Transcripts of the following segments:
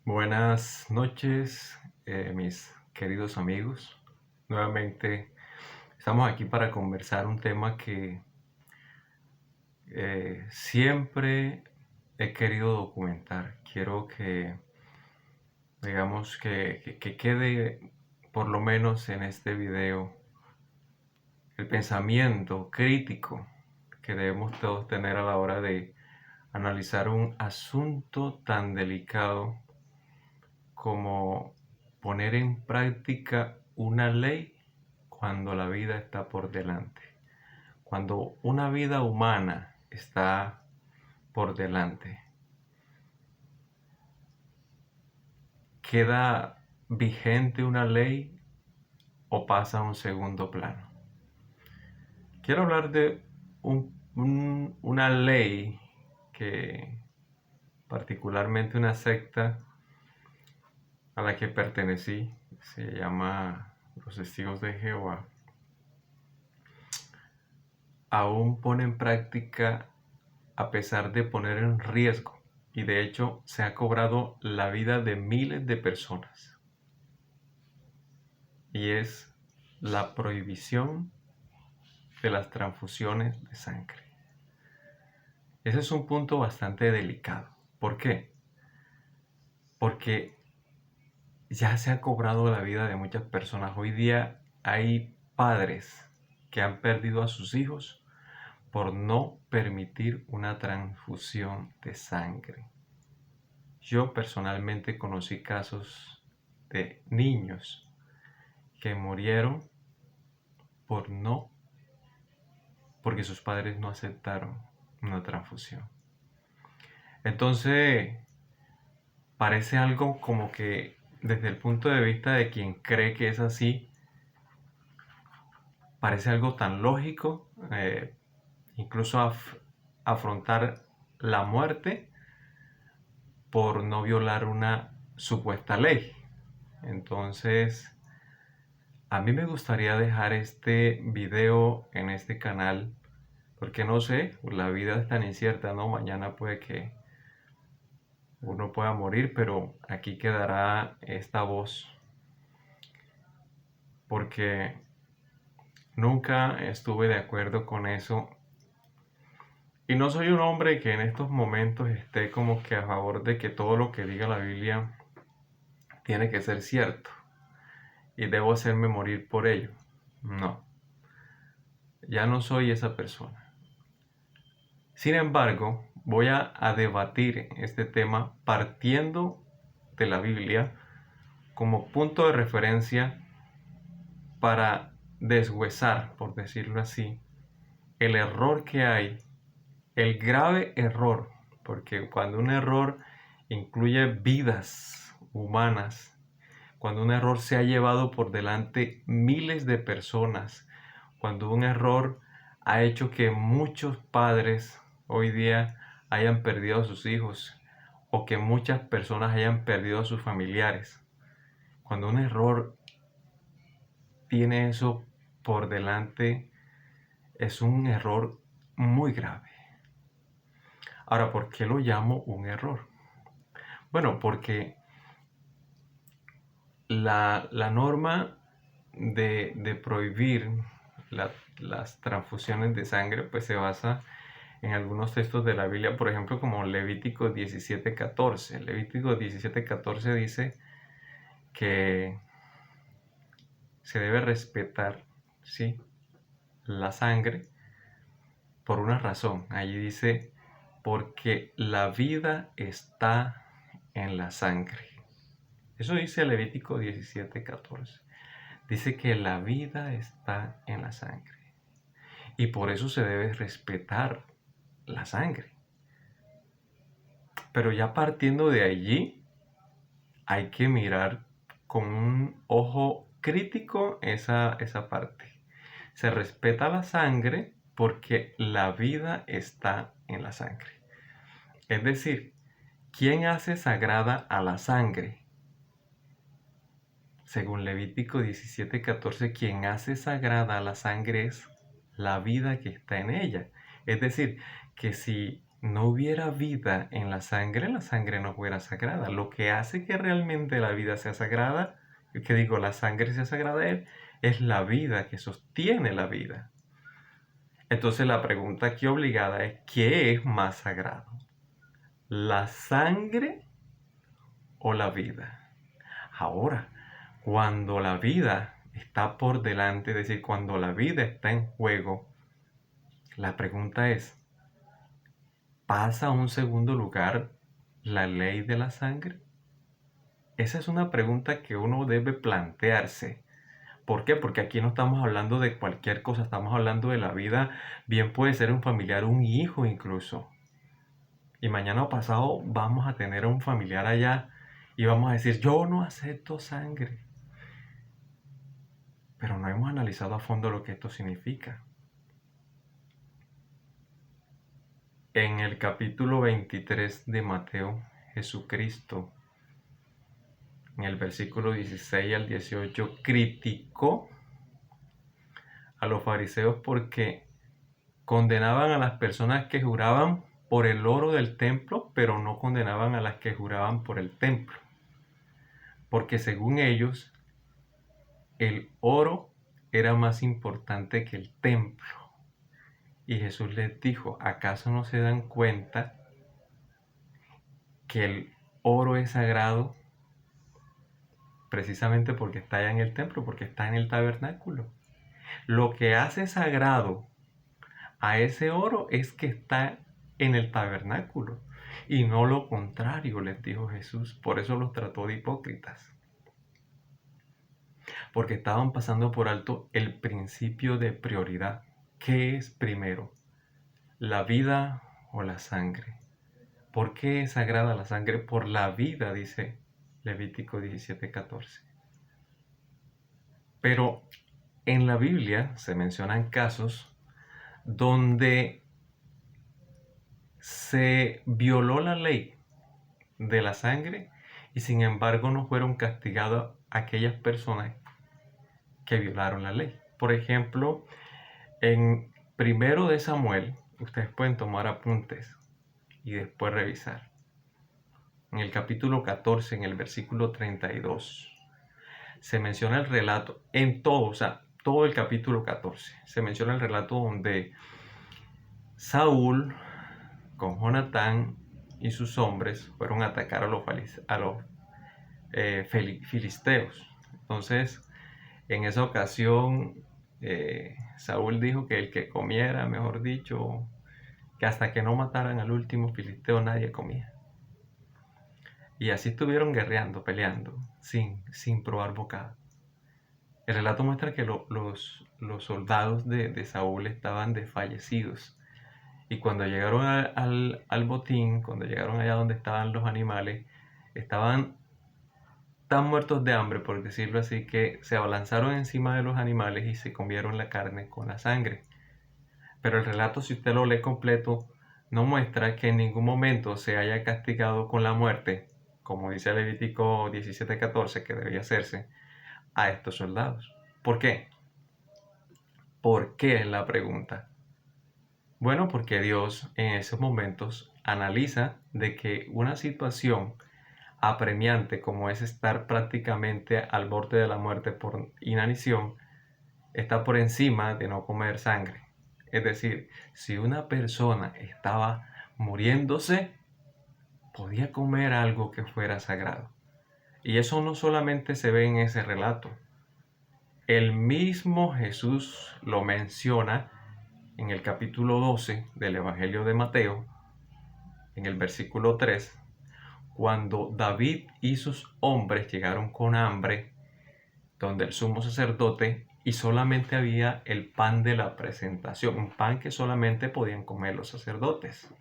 Buenas noches, mis queridos amigos. Nuevamente estamos aquí para conversar un tema que siempre he querido documentar. Quiero que, digamos, que quede por lo menos en este video el pensamiento crítico que debemos todos tener a la hora de analizar un asunto tan delicado como poner en práctica una ley cuando la vida está por delante, cuando una vida humana está por delante. ¿Queda vigente una ley o pasa a un segundo plano? Quiero hablar de una ley que particularmente una secta a la que pertenecí, se llama los Testigos de Jehová, aún pone en práctica a pesar de poner en riesgo, y de hecho se ha cobrado la vida de miles de personas, y es la prohibición de las transfusiones de sangre. Ese es un punto bastante delicado. ¿Por qué? Porque ya se ha cobrado la vida de muchas personas. Hoy día hay padres que han perdido a sus hijos por no permitir una transfusión de sangre. Yo personalmente conocí casos de niños que murieron por porque sus padres no aceptaron una transfusión. Entonces, parece algo como que desde el punto de vista de quien cree que es así, parece algo tan lógico, incluso afrontar la muerte por no violar una supuesta ley. Entonces, a mí me gustaría dejar este video en este canal porque no sé, la vida es tan incierta, ¿no? Mañana puede que uno pueda morir, pero aquí quedará esta voz porque nunca estuve de acuerdo con eso. Y no soy un hombre que en estos momentos esté como que a favor de que todo lo que diga la Biblia tiene que ser cierto y debo hacerme morir por ello. No, ya no soy esa persona. Sin embargo, voy a debatir este tema partiendo de la Biblia como punto de referencia para deshuesar, por decirlo así, el error que hay, el grave error, porque cuando un error incluye vidas humanas, cuando un error se ha llevado por delante miles de personas, cuando un error ha hecho que muchos padres hoy día hayan perdido a sus hijos o que muchas personas hayan perdido a sus familiares, cuando un error tiene eso por delante, es un error muy grave. Ahora, ¿por qué lo llamo un error? Bueno, porque la norma de prohibir las transfusiones de sangre pues se basa en algunos textos de la Biblia, por ejemplo, como Levítico 17:14. Levítico 17:14 dice que se debe respetar, ¿sí?, la sangre por una razón. Allí dice, porque la vida está en la sangre. Eso dice Levítico 17:14. Dice que la vida está en la sangre. Y por eso se debe respetar la sangre. Pero ya partiendo de allí, hay que mirar con un ojo crítico esa parte. Se respeta la sangre porque la vida está en la sangre. Es decir, ¿quién hace sagrada a la sangre? Según Levítico 17:14, quien hace sagrada a la sangre es la vida que está en ella. Es decir, que si no hubiera vida en la sangre no fuera sagrada. Lo que hace que realmente la vida sea sagrada, la sangre sea sagrada es la vida que sostiene la vida. Entonces la pregunta aquí obligada es, ¿qué es más sagrado? ¿La sangre o la vida? Ahora, cuando la vida está por delante, es decir, cuando la vida está en juego, la pregunta es, ¿pasa a un segundo lugar la ley de la sangre? Esa es una pregunta que uno debe plantearse. ¿Por qué? Porque aquí no estamos hablando de cualquier cosa, estamos hablando de la vida, bien puede ser un familiar, un hijo incluso. Y mañana o pasado vamos a tener a un familiar allá y vamos a decir, yo no acepto sangre. Pero no hemos analizado a fondo lo que esto significa. En el capítulo 23 de Mateo, Jesucristo, en el versículo 16 al 18, criticó a los fariseos porque condenaban a las personas que juraban por el oro del templo, pero no condenaban a las que juraban por el templo. Porque según ellos, el oro era más importante que el templo. Y Jesús les dijo, ¿acaso no se dan cuenta que el oro es sagrado precisamente porque está allá en el templo, porque está en el tabernáculo? Lo que hace sagrado a ese oro es que está en el tabernáculo y no lo contrario, les dijo Jesús. Por eso los trató de hipócritas, porque estaban pasando por alto el principio de prioridad. ¿Qué es primero, la vida o la sangre? ¿Por qué es sagrada la sangre? Por la vida, dice Levítico 17:14. Pero en la Biblia se mencionan casos donde se violó la ley de la sangre y sin embargo no fueron castigadas aquellas personas que violaron la ley. Por ejemplo, en 1 de Samuel, ustedes pueden tomar apuntes y después revisar. En el capítulo 14, en el versículo 32, se menciona el relato, en todo, o sea, todo el capítulo 14, se menciona el relato donde Saúl con Jonatán y sus hombres fueron a atacar a los filisteos. Entonces, en esa ocasión, Saúl dijo que el que comiera, mejor dicho, que hasta que no mataran al último filisteo nadie comía. Y así estuvieron guerreando, peleando, sin probar bocado. El relato muestra que los soldados de Saúl estaban desfallecidos. Y cuando llegaron al botín, cuando llegaron allá donde estaban los animales, estaban tan muertos de hambre, por decirlo así, que se abalanzaron encima de los animales y se comieron la carne con la sangre. Pero el relato, si usted lo lee completo, no muestra que en ningún momento se haya castigado con la muerte, como dice Levítico 17:14, que debería hacerse, a estos soldados. ¿Por qué? ¿Por qué es la pregunta? Bueno, porque Dios en esos momentos analiza de que una situación apremiante como es estar prácticamente al borde de la muerte por inanición está por encima de no comer sangre. Es decir, si una persona estaba muriéndose, podía comer algo que fuera sagrado. Y eso no solamente se ve en ese relato. El mismo Jesús lo menciona en el capítulo 12 del Evangelio de Mateo, en el versículo 3, cuando David y sus hombres llegaron con hambre, donde el sumo sacerdote, y solamente había el pan de la presentación, un pan que solamente podían comer los sacerdotes.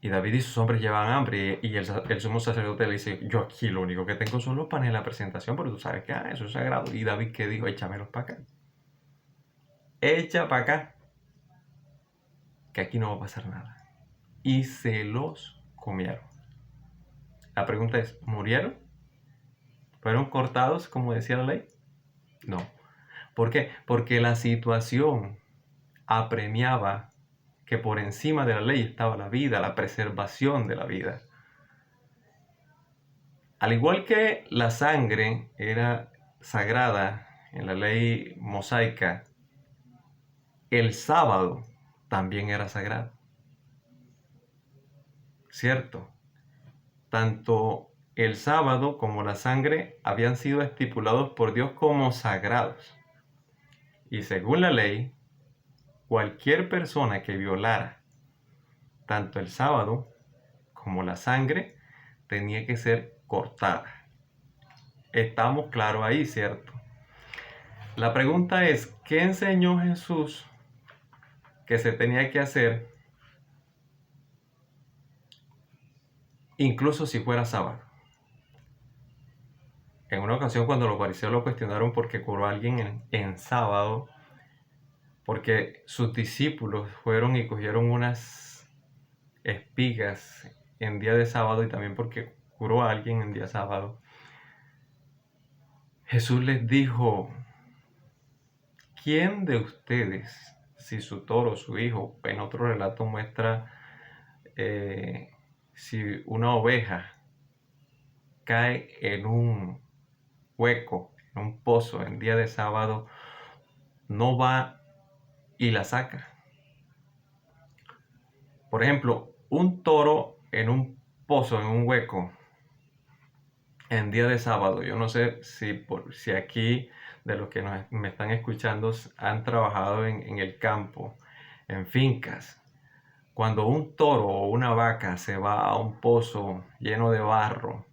Y David y sus hombres llevaban hambre y el sumo sacerdote le dice, yo aquí lo único que tengo son los panes de la presentación, pero tú sabes que eso es sagrado. Y David, ¿qué dijo? Échamelos para acá. Echa para acá, que aquí no va a pasar nada. Y se los comieron. La pregunta es, ¿murieron? ¿Fueron cortados, como decía la ley? No. ¿Por qué? Porque la situación apremiaba que por encima de la ley estaba la vida, la preservación de la vida. Al igual que la sangre era sagrada en la ley mosaica, el sábado también era sagrado. ¿Cierto? Tanto el sábado como la sangre habían sido estipulados por Dios como sagrados. Y según la ley, cualquier persona que violara tanto el sábado como la sangre tenía que ser cortada. Estamos claros ahí, ¿cierto? La pregunta es, ¿qué enseñó Jesús que se tenía que hacer incluso si fuera sábado? En una ocasión cuando los fariseos lo cuestionaron porque curó a alguien en sábado, porque sus discípulos fueron y cogieron unas espigas en día de sábado y también porque curó a alguien en día sábado, Jesús les dijo, ¿quién de ustedes, si su toro, su hijo, en otro relato muestra si una oveja cae en un hueco, en un pozo en día de sábado, no va y la saca? Por ejemplo, un toro en un pozo, en un hueco, en día de sábado. Yo no sé si aquí de los que me están escuchando han trabajado en el campo, en fincas. Cuando un toro o una vaca se va a un pozo lleno de barro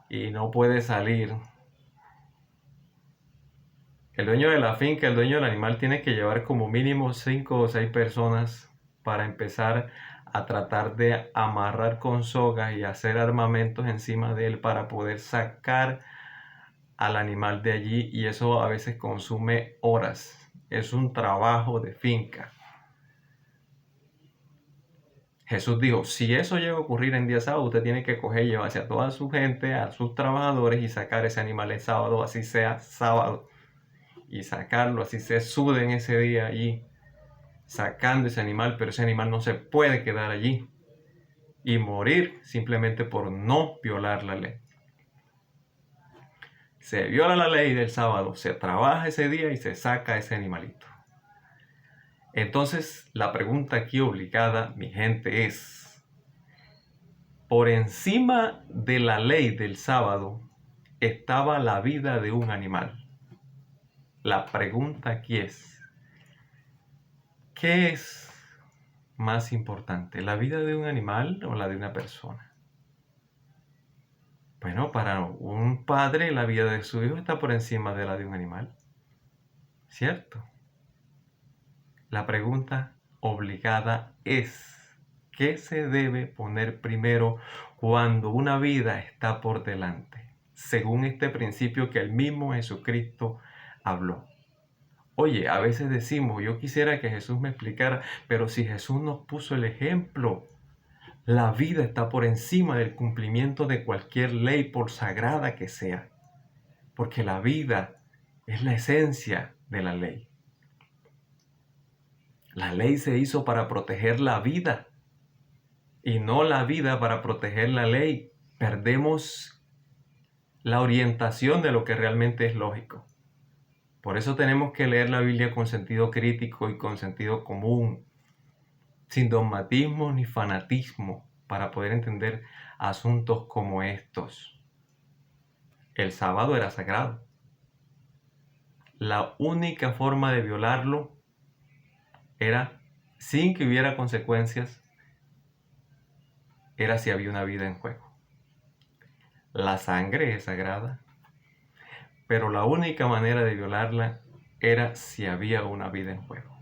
y no puede salir, el dueño de la finca, el dueño del animal tiene que llevar como mínimo 5 o 6 personas para empezar a tratar de amarrar con sogas y hacer armamentos encima de él para poder sacar al animal de allí, y eso a veces consume horas. Es un trabajo de finca. Jesús dijo, si eso llega a ocurrir en día sábado, usted tiene que coger y llevarse a toda su gente, a sus trabajadores y sacar ese animal el sábado, así sea sábado. Y sacarlo, así se suden ese día allí, sacando ese animal, pero ese animal no se puede quedar allí y morir simplemente por no violar la ley. Se viola la ley del sábado, se trabaja ese día y se saca ese animalito. Entonces, la pregunta aquí obligada, mi gente, es, por encima de la ley del sábado estaba la vida de un animal. La pregunta aquí es, ¿qué es más importante, la vida de un animal o la de una persona? Bueno, para un padre la vida de su hijo está por encima de la de un animal, ¿cierto? La pregunta obligada es, ¿qué se debe poner primero cuando una vida está por delante? Según este principio que el mismo Jesucristo habló. Oye, a veces decimos, yo quisiera que Jesús me explicara, pero si Jesús nos puso el ejemplo, la vida está por encima del cumplimiento de cualquier ley, por sagrada que sea, porque la vida es la esencia de la ley. La ley se hizo para proteger la vida y no la vida para proteger la ley. Perdemos la orientación de lo que realmente es lógico. Por eso tenemos que leer la Biblia con sentido crítico y con sentido común, sin dogmatismo ni fanatismo, para poder entender asuntos como estos. El sábado era sagrado. La única forma de violarlo era, sin que hubiera consecuencias, era si había una vida en juego. La sangre es sagrada, pero la única manera de violarla era si había una vida en juego.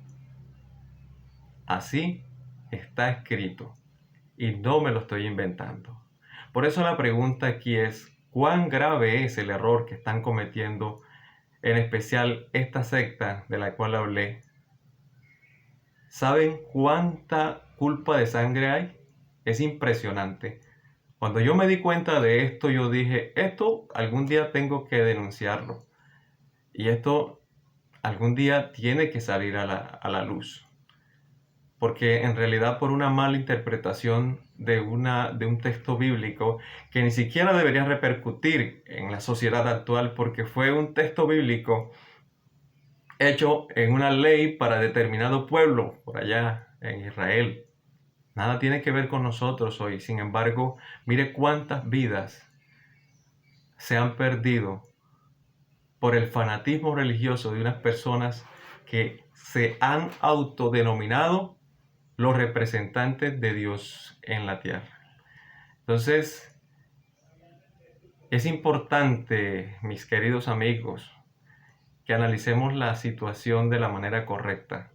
Así está escrito y no me lo estoy inventando. Por eso la pregunta aquí es, ¿cuán grave es el error que están cometiendo, en especial esta secta de la cual hablé? ¿Saben cuánta culpa de sangre hay? Es impresionante. Cuando yo me di cuenta de esto, yo dije, esto algún día tengo que denunciarlo. Y esto algún día tiene que salir a la luz. Porque en realidad por una mala interpretación de un texto bíblico que ni siquiera debería repercutir en la sociedad actual, porque fue un texto bíblico hecho en una ley para determinado pueblo por allá en Israel. Nada tiene que ver con nosotros hoy. Sin embargo, mire cuántas vidas se han perdido por el fanatismo religioso de unas personas que se han autodenominado los representantes de Dios en la tierra. Entonces, es importante, mis queridos amigos, que analicemos la situación de la manera correcta.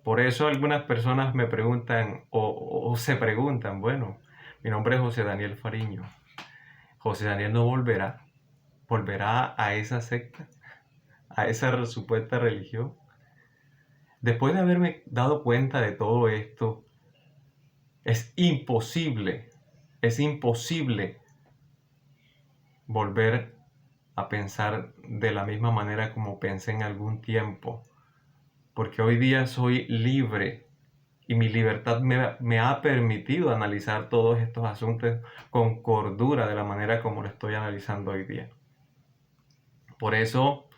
Por eso algunas personas me preguntan o se preguntan, bueno, mi nombre es José Daniel Fariño. José Daniel no volverá a esa secta, a esa supuesta religión. Después de haberme dado cuenta de todo esto, es imposible volver a pensar de la misma manera como pensé en algún tiempo, porque hoy día soy libre y mi libertad me ha permitido analizar todos estos asuntos con cordura de la manera como lo estoy analizando hoy día. Por eso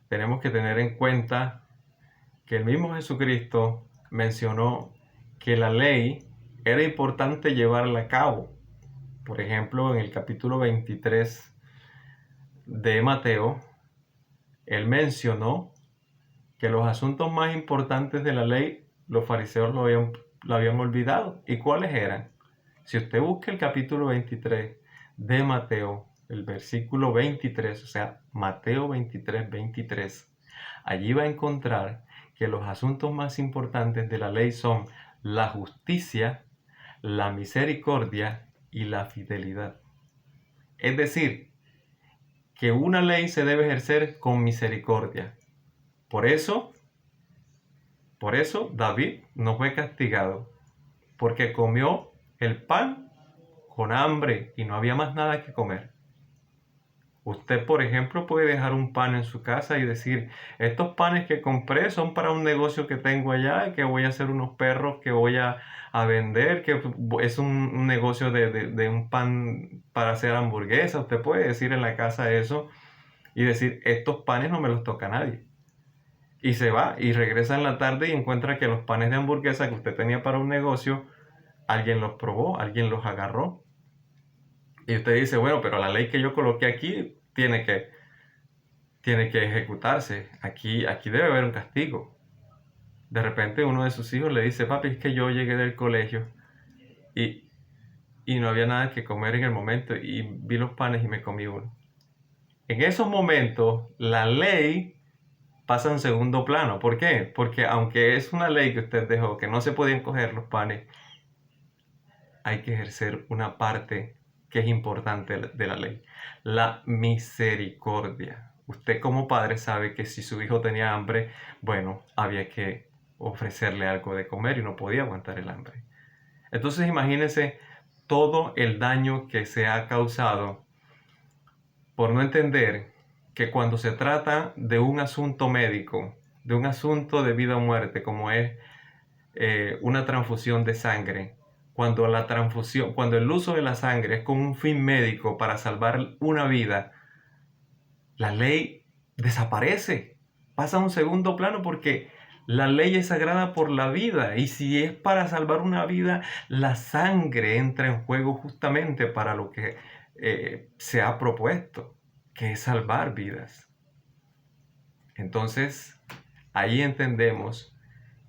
tenemos que tener en cuenta que el mismo Jesucristo mencionó que la ley era importante llevarla a cabo. Por ejemplo, en el capítulo 23 de Mateo, él mencionó que los asuntos más importantes de la ley, los fariseos lo habían olvidado. ¿Y cuáles eran? Si usted busca el capítulo 23 de Mateo, el versículo 23, o sea, Mateo 23, 23, allí va a encontrar que los asuntos más importantes de la ley son la justicia, la misericordia y la fidelidad. Es decir, que una ley se debe ejercer con misericordia. Por eso David no fue castigado, porque comió el pan con hambre y no había más nada que comer. Usted, por ejemplo, puede dejar un pan en su casa y decir, estos panes que compré son para un negocio que tengo allá, que voy a hacer unos perros que voy a vender, que es un negocio de un pan para hacer hamburguesas. Usted puede decir en la casa eso y decir, estos panes no me los toca nadie. Y se va y regresa en la tarde y encuentra que los panes de hamburguesa que usted tenía para un negocio, alguien los probó, alguien los agarró. Y usted dice, bueno, pero la ley que yo coloqué aquí tiene que ejecutarse. Aquí debe haber un castigo. De repente uno de sus hijos le dice, papi, es que yo llegué del colegio y, y no había nada que comer en el momento y vi los panes y me comí uno. En esos momentos, la ley pasa en segundo plano. ¿Por qué? Porque aunque es una ley que usted dejó, que no se podían coger los panes, hay que ejercer una parte que es importante de la ley, la misericordia. Usted como padre sabe que si su hijo tenía hambre, bueno, había que ofrecerle algo de comer y no podía aguantar el hambre. Entonces imagínense todo el daño que se ha causado por no entender que cuando se trata de un asunto médico, de un asunto de vida o muerte, como es una transfusión de sangre, cuando el uso de la sangre es con un fin médico para salvar una vida, la ley desaparece, pasa a un segundo plano porque la ley es sagrada por la vida y si es para salvar una vida, la sangre entra en juego justamente para lo que se ha propuesto, que es salvar vidas. Entonces, ahí entendemos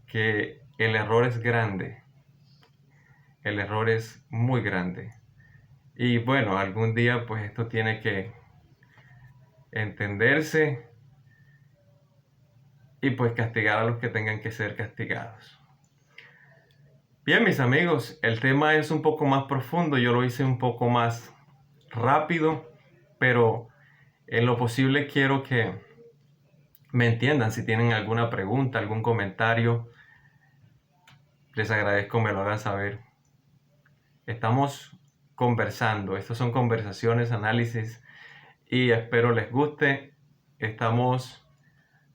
que el error es grande, el error es muy grande. Y bueno, algún día pues esto tiene que entenderse y pues castigar a los que tengan que ser castigados. Bien, mis amigos, el tema es un poco más profundo, yo lo hice un poco más rápido, pero en lo posible quiero que me entiendan. Si tienen alguna pregunta, algún comentario, les agradezco me lo hagan saber. Estamos conversando, estas son conversaciones, análisis y espero les guste. Estamos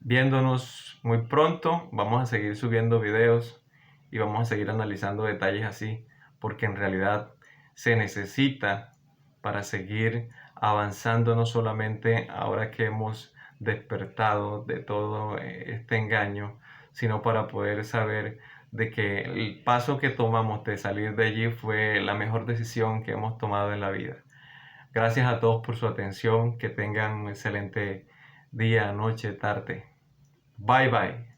viéndonos muy pronto. Vamos a seguir subiendo videos y vamos a seguir analizando detalles así, porque en realidad se necesita para seguir avanzando, no solamente ahora que hemos despertado de todo este engaño, sino para poder saber de que el paso que tomamos de salir de allí fue la mejor decisión que hemos tomado en la vida. Gracias a todos por su atención, que tengan un excelente día, noche, tarde. Bye bye.